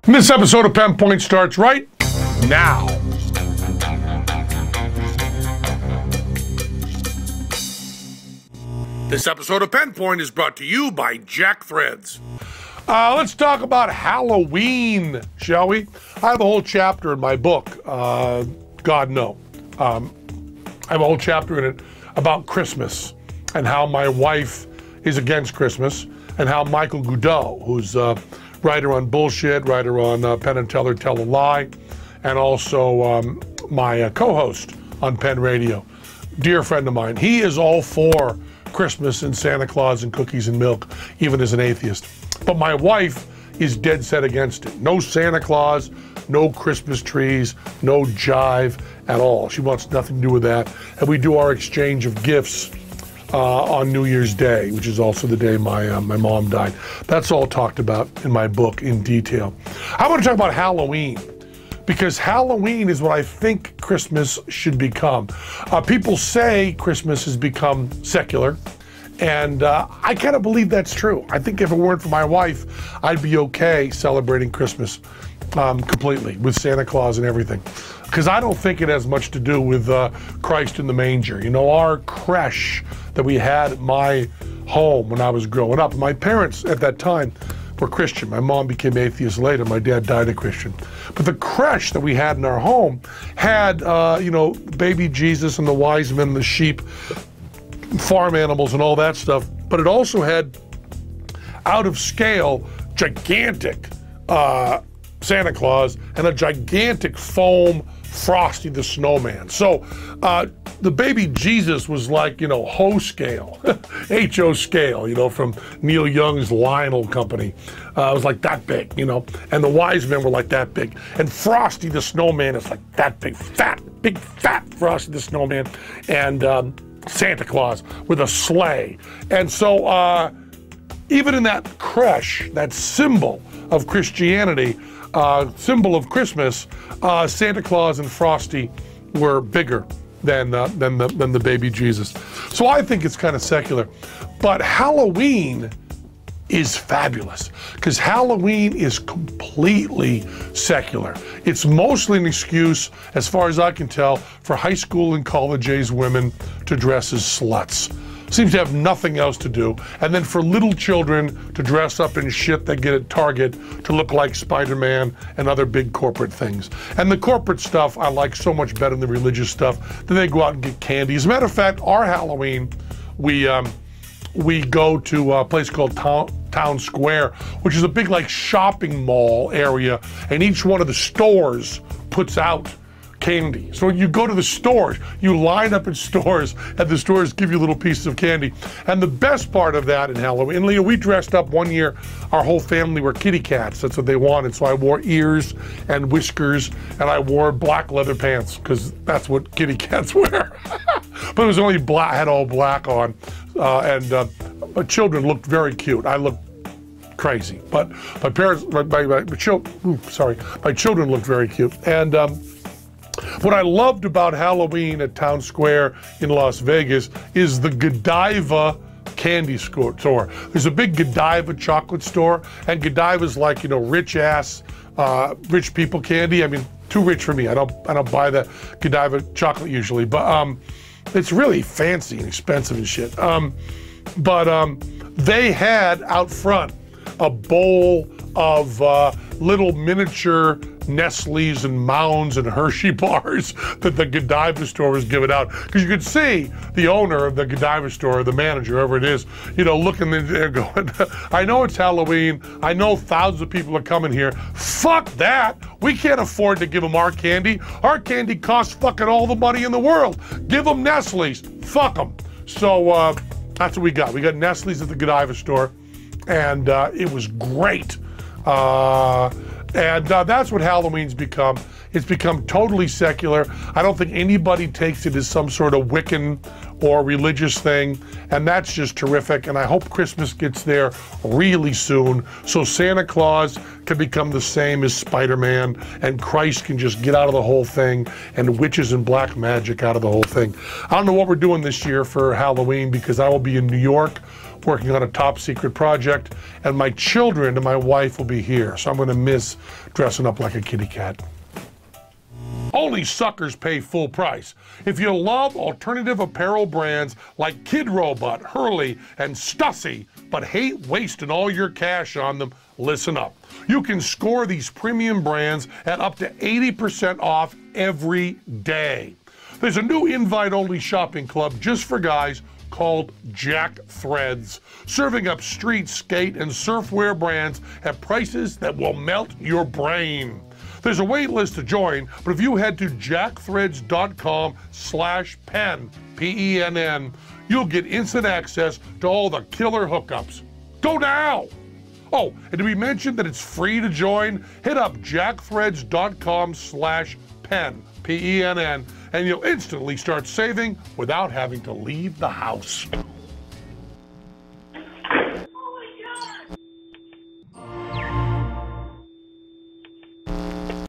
This episode of Penn Point starts right now. This episode of Penn Point is brought to you by Jack Threads. Let's talk about Halloween, shall we? I have a whole chapter in my book, God No. I have a whole chapter in it about Christmas and how my wife is against Christmas and how Michael Goudeau, who's a writer on Bullshit, writer on Penn and Teller Tell a Lie, and also my co-host on Penn Radio, dear friend of mine, he is all for Christmas and Santa Claus and cookies and milk, even as an atheist. But my wife is dead set against it. No Santa Claus, no Christmas trees, no jive at all. She wants nothing to do with that. And we do our exchange of gifts on New Year's Day, which is also the day my mom died. That's all talked about in my book in detail. I want to talk about Halloween, because Halloween is what I think Christmas should become. People say Christmas has become secular, and I kind of believe that's true. I think if it weren't for my wife, I'd be okay celebrating Christmas completely with Santa Claus and everything, because I don't think it has much to do with Christ in the manger. You know, our creche that we had at my home when I was growing up, my parents at that time were Christian. My mom became atheist later. My dad died a Christian. But the creche that we had in our home had, you know, baby Jesus and the wise men and the sheep, farm animals and all that stuff. But it also had out of scale, gigantic Santa Claus and a gigantic foam Frosty the Snowman. So the baby Jesus was like, you know, Ho scale, H-O scale, you know, from Neil Young's Lionel Company. It was like that big, you know, and the wise men were like that big. And Frosty the Snowman is like that big, big fat Frosty the Snowman. And Santa Claus with a sleigh. And so even in that creche, that symbol of Christianity, symbol of Christmas, Santa Claus and Frosty were bigger than the baby Jesus. So I think it's kind of secular. But Halloween is fabulous, because Halloween is completely secular. It's mostly an excuse, as far as I can tell, for high school and college-age women to dress as sluts. Seems to have nothing else to do. And then for little children to dress up in shit they get at Target to look like Spider-Man and other big corporate things. And the corporate stuff I like so much better than the religious stuff. Then they go out and get candy. As a matter of fact, our Halloween, we go to a place called Town Square, which is a big like shopping mall area, and each one of the stores puts out candy. So when you go to the stores, you line up in stores, and the stores give you little pieces of candy. And the best part of that in Halloween, and, you know, we dressed up one year, our whole family were kitty cats. That's what they wanted. So I wore ears and whiskers, and I wore black leather pants, because that's what kitty cats wear. But it was only black, I had all black on, and my children looked very cute. I looked crazy, but my parents, my children looked very cute. And what I loved about Halloween at Town Square in Las Vegas is the Godiva candy store. There's a big Godiva chocolate store, and Godiva's like, you know, rich people candy. I mean, too rich for me. I don't buy the Godiva chocolate usually, but it's really fancy and expensive and shit. But they had out front a bowl of little miniature Nestle's and Mounds and Hershey bars that the Godiva store was giving out. Because you could see the owner of the Godiva store, the manager, whoever it is, you know, looking in there going, I know it's Halloween. I know thousands of people are coming here. Fuck that. We can't afford to give them our candy. Our candy costs fucking all the money in the world. Give them Nestle's. Fuck them. So that's what we got. We got Nestle's at the Godiva store, and it was great. And that's what Halloween's become. It's become totally secular. I don't think anybody takes it as some sort of Wiccan or religious thing, and that's just terrific. And I hope Christmas gets there really soon, so Santa Claus can become the same as Spider-Man, and Christ can just get out of the whole thing, and witches and black magic out of the whole thing. I don't know what we're doing this year for Halloween, because I will be in New York working on a top secret project, and my children and my wife will be here, so I'm going to miss dressing up like a kitty cat. Only suckers pay full price. If you love alternative apparel brands like Kid Robot, Hurley, and Stussy, but hate wasting all your cash on them, listen up. You can score these premium brands at up to 80% off every day. There's a new invite-only shopping club just for guys called Jack Threads, serving up street, skate, and surfwear brands at prices that will melt your brain. There's a wait list to join, but if you head to jackthreads.com/pen, P-E-N-N, you'll get instant access to all the killer hookups. Go now! Oh, and to be mentioned that it's free to join, hit up jackthreads.com/pen, P-E-N-N, and you'll instantly start saving without having to leave the house.